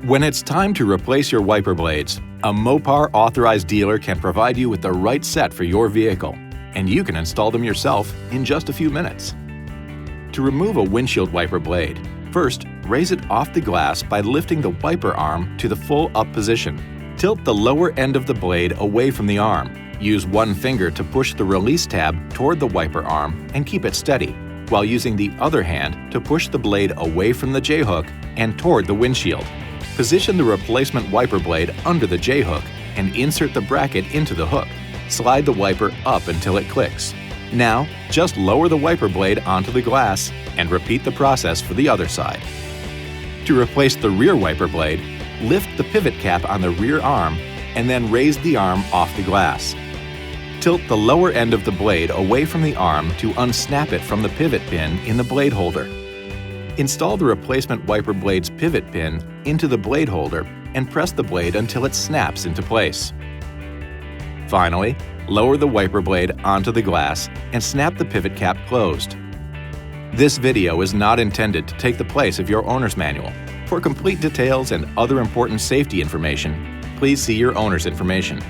When it's time to replace your wiper blades, a Mopar authorized dealer can provide you with the right set for your vehicle, and you can install them yourself in just a few minutes. To remove a windshield wiper blade, first raise it off the glass by lifting the wiper arm to the full up position. Tilt the lower end of the blade away from the arm. Use one finger to push the release tab toward the wiper arm and keep it steady, while using the other hand to push the blade away from the J-hook and toward the windshield. Position the replacement wiper blade under the J-hook and insert the bracket into the hook. Slide the wiper up until it clicks. Now, just lower the wiper blade onto the glass and repeat the process for the other side. To replace the rear wiper blade, lift the pivot cap on the rear arm and then raise the arm off the glass. Tilt the lower end of the blade away from the arm to unsnap it from the pivot pin in the blade holder. Install the replacement wiper blade's pivot pin into the blade holder and press the blade until it snaps into place. Finally, lower the wiper blade onto the glass and snap the pivot cap closed. This video is not intended to take the place of your owner's manual. For complete details and other important safety information, please see your owner's information.